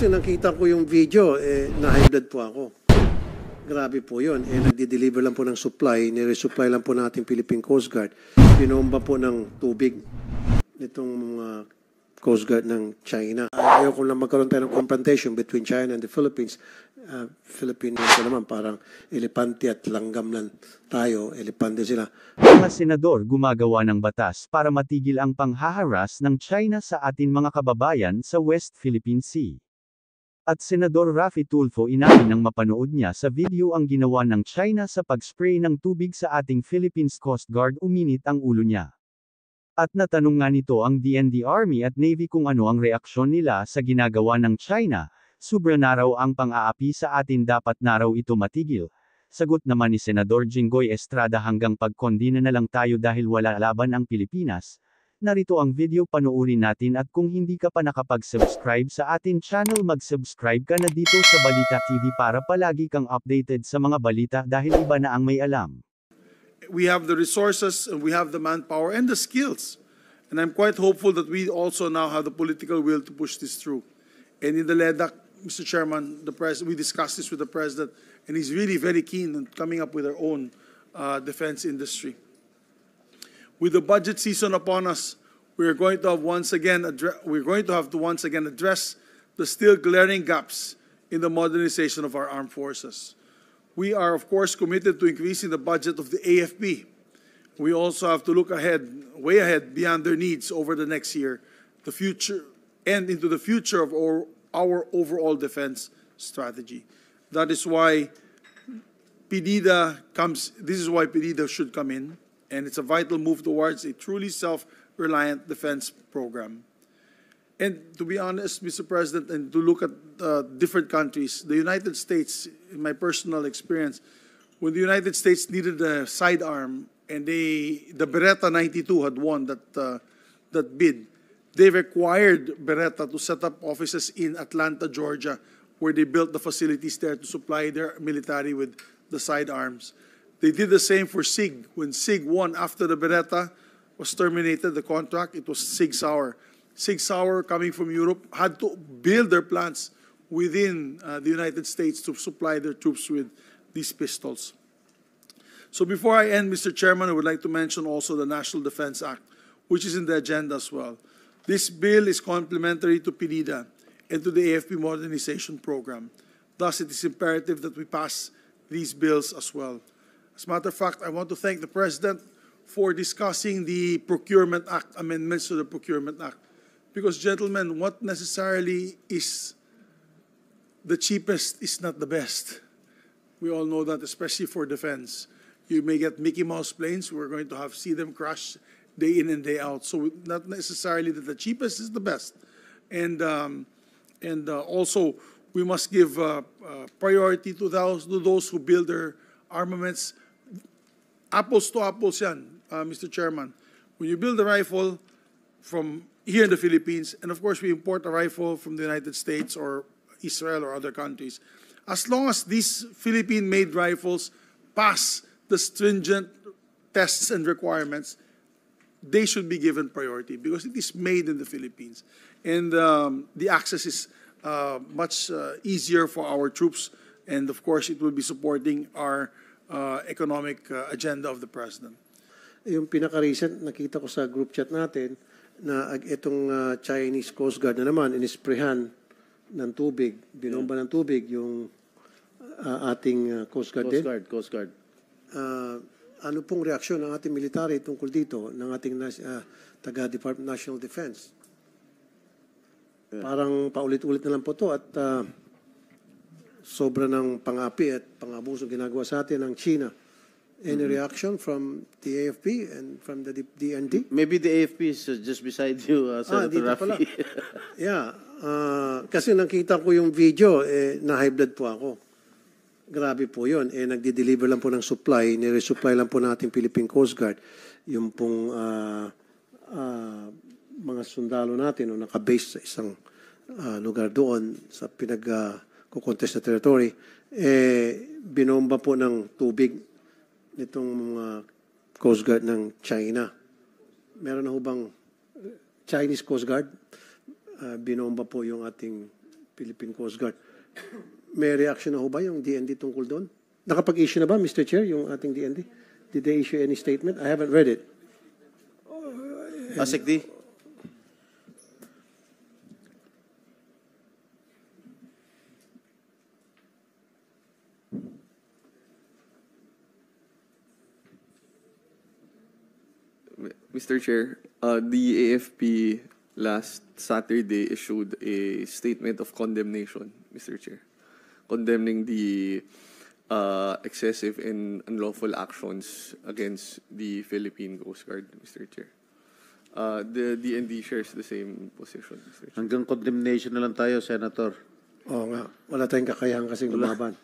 Kasi nakita ko yung video, na-high blood po ako. Grabe po yun. Nagdi-deliver lang po ng supply, nire-supply lang po ng ating Philippine Coast Guard. Binomba po ng tubig nitong mga Coast Guard ng China. Ayaw ko lang magkaroon tayo ng confrontation between China and the Philippines. Philippines ko naman parang elepante at langgam lang tayo. Elepante sila. Mga senador gumagawa ng batas para matigil ang panghaharas ng China sa atin mga kababayan sa West Philippine Sea. At Senador Raffy Tulfo inamin nang mapanood niya sa video ang ginawa ng China sa pag-spray ng tubig sa ating Philippines Coast Guard, uminit ang ulo niya. At natanong nga nito ang DND Army at Navy kung ano ang reaksyon nila sa ginagawa ng China. Subra na raw ang pang-aapi sa atin, dapat na raw ito matigil. Sagot naman ni Senador Jinggoy Estrada, hanggang pagkondena na lang tayo dahil wala laban ang Pilipinas. Narito ang video, panoorin natin, at kung hindi ka pa nakapag-subscribe sa atin channel, mag-subscribe ka na dito sa Balita TV para palagi kang updated sa mga balita dahil iba na ang may alam. We have the resources, and we have the manpower and the skills. And I'm quite hopeful that we also now have the political will to push this through. And in the LEDAC, Mr. Chairman, we discussed this with the President, and he's really very keen on coming up with our own defense industry. With the budget season upon us, we're going to have to once again address the still glaring gaps in the modernization of our armed forces. We are, of course, committed to increasing the budget of the AFP. We also have to look ahead, way ahead, beyond their needs over the next year, the future, and into the future of our overall defense strategy. That is why this is why PDIDA should come in, and it's a vital move towards a truly self-reliant defense program. And to be honest, Mr. President, and to look at different countries, the United States, in my personal experience, when the United States needed a sidearm, and the Beretta 92 had won that bid, they required Beretta to set up offices in Atlanta, Georgia, where they built the facilities there to supply their military with the sidearms. They did the same for SIG. When SIG won after the Beretta was terminated, the contract, it was SIG Sauer. SIG Sauer, coming from Europe, had to build their plants within the United States to supply their troops with these pistols. So before I end, Mr. Chairman, I would like to mention also the National Defense Act, which is in the agenda as well. This bill is complementary to PDIDA and to the AFP modernization program. Thus, it is imperative that we pass these bills as well. As a matter of fact, I want to thank the President for discussing the Procurement Act, amendments to the Procurement Act. Because, gentlemen, what necessarily is the cheapest is not the best. We all know that, especially for defense. You may get Mickey Mouse planes. We're going to see them crash day in and day out. So not necessarily that the cheapest is the best. And also, we must give priority to those who build their armaments. Apples to apples yan, Mr. Chairman. When you build a rifle from here in the Philippines, and of course we import a rifle from the United States or Israel or other countries, as long as these Philippine-made rifles pass the stringent tests and requirements, they should be given priority because it is made in the Philippines. And the access is much easier for our troops, and of course it will be supporting our economic agenda of the President. Yung pinaka-recent, nakita ko sa group chat natin, na itong Chinese Coast Guard na naman, inisprehan ng tubig, binomba ng tubig yung ating Coast Guard din. Coast Guard. Ano pong reaksyon ng ating military tungkol dito, ng ating taga-Department of National Defense? Parang paulit-ulit na lang po to at sobra ng pang-api at pang-abuso ginagawa sa atin ng China. Any reaction from the AFP and from the DND? Maybe the AFP is just beside you, Senator Raffy. Yeah. Kasi nakita ko yung video, na-high blood po ako. Grabe po yun. Nagdi-deliver lang po ng supply, nire-supply lang po ng ating Philippine Coast Guard. Yung pong mga sundalo natin o nakabase sa isang lugar doon sa pinag-contest na territory, binomba po ng tubig nitong mga Coast Guard ng China. Meron na ho bang Chinese Coast Guard? Binomba po yung ating Philippine Coast Guard. May reaction na ho ba yung DND tungkol doon? Nakapag-issue na ba, Mr. Chair, yung ating DND? Did they issue any statement? I haven't read it. Asekdi. Mr. Chair, the AFP last Saturday issued a statement of condemnation, Mr. Chair, condemning the excessive and unlawful actions against the Philippine Coast Guard, Mr. Chair. The DND shares the same position, Mr. Chair. Hanggang condemnation na lang tayo, Senator. Oo nga. Wala tayong kakayahan kasing lumaban.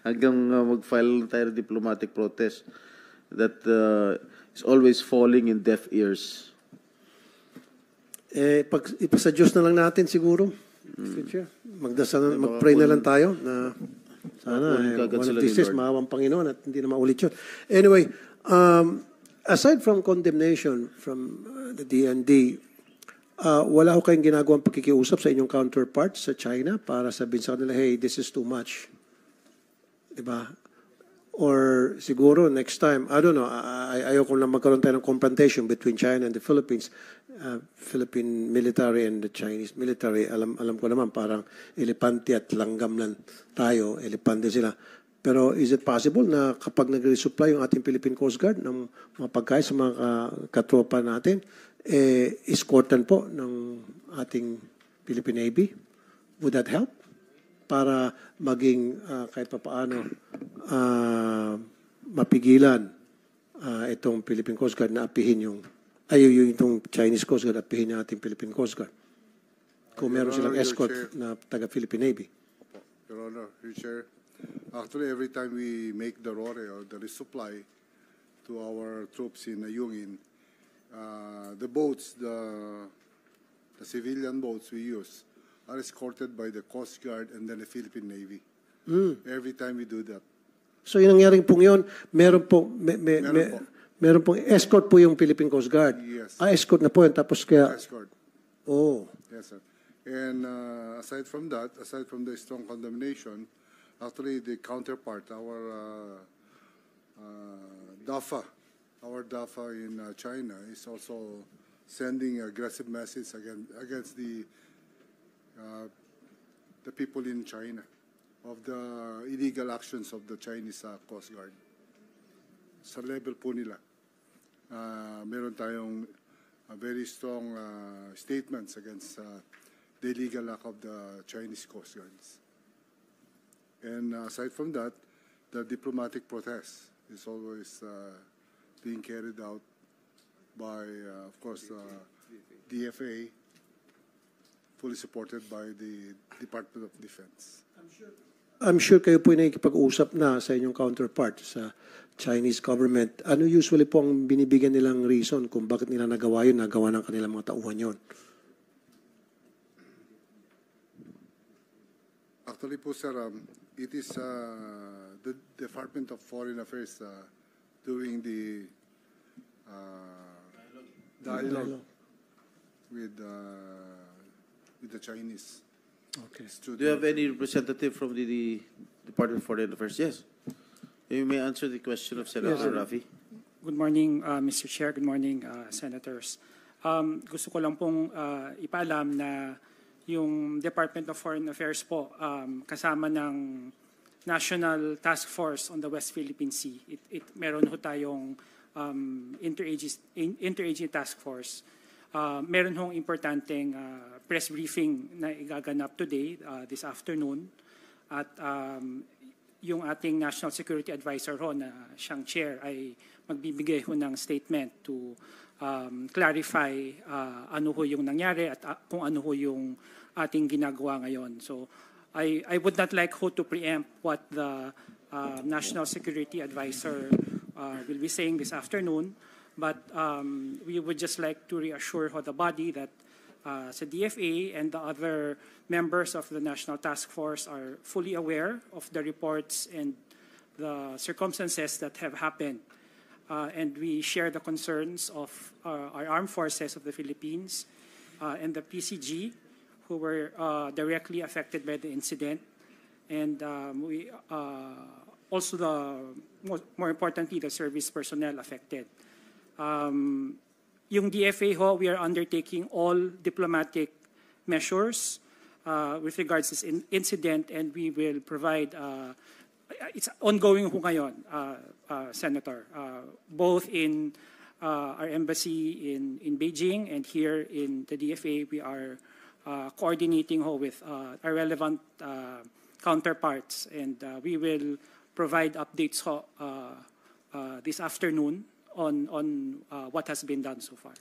Hanggang mag-file tayo ng diplomatic protest that is always falling in deaf ears. Ipasa Diyos na lang natin siguro, Mr. Chair. Magdasal, mag-pray na lang tayo na sana one of these days maawang Panginoon at hindi na maulit yun. Anyway, aside from condemnation from the DND, wala ko kayong ginagawang pakikiusap sa inyong counterparts sa China para sabihin sa kanila, hey, this is too much. Diba? Or siguro next time, I don't know, ayoko lang magkaroon tayo ng confrontation between China and the Philippines, Philippine military and the Chinese military. Alam ko naman, parang elepante at langgam lang tayo, elepante sila. Pero is it possible na kapag nag-resupply yung ating Philippine Coast Guard ng mga pagkain sa mga katropa natin, escortan po ng ating Philippine Navy? Would that help? Para maging kahit pa paano mapigilan itong Philippine Coast Guard na apihin itong Chinese Coast Guard apihin yung ating Philippine Coast Guard. Kung meron silang escort na taga-Philippine Navy. Your Honor, your Chair, actually every time we make the RORE or the resupply to our troops in Ngayon, the boats, the civilian boats we use, are escorted by the Coast Guard and then the Philippine Navy. Every time we do that. So yung nangyaring pong yun, meron pong escort po yung Philippine Coast Guard. Yes. Escort na po yun. Tapos kaya... Escort. Oh. Yes, sir. And aside from that, aside from the strong condemnation, actually the counterpart, our DAFA in China is also sending aggressive message against the people in China of the illegal actions of the Chinese Coast Guard. Sa level po nila, meron tayong very strong statements against the illegal act of the Chinese Coast Guards. And aside from that, the diplomatic protest is always being carried out by, of course, DFA, fully supported by the Department of Defense. I'm sure kayo po ay nakikipag-usap na sa inyong counterpart sa Chinese government. Ano usually po ang binibigyan nilang reason kung bakit nila nagawa yun, nagawa ng kanilang mga tauhan yun? Actually po, sir, it is the Department of Foreign Affairs doing the dialogue with the Chinese. Okay. Do you have any representative from the Department of Foreign Affairs? Yes. You may answer the question of Senator Rafi. Good morning, Mr. Chair. Good morning, Senators. Gusto ko lang pong ipaalam na yung Department of Foreign Affairs po kasama ng National Task Force on the West Philippine Sea. Meron ho tayong interagency task force. Meron hong importanteng press briefing na igaganap today, this afternoon. At yung ating National Security Advisor ho na siyang chair ay magbibigay ho ng statement to clarify ano ho yung nangyari at kung ano ho yung ating ginagawa ngayon. So I would not like ho to preempt what the National Security Advisor will be saying this afternoon, but we would just like to reassure ho the body that sa DFA and the other members of the National Task Force are fully aware of the reports and the circumstances that have happened. And we share the concerns of our armed forces of the Philippines and the PCG, who were directly affected by the incident, and we also more importantly, the service personnel affected. Yung DFA ho, we are undertaking all diplomatic measures with regards to this incident, and we will provide, it's ongoing ho ngayon, Senator, both in our embassy in Beijing and here in the DFA. We are coordinating ho with our relevant counterparts, and we will provide updates ho, this afternoon on what has been done so far.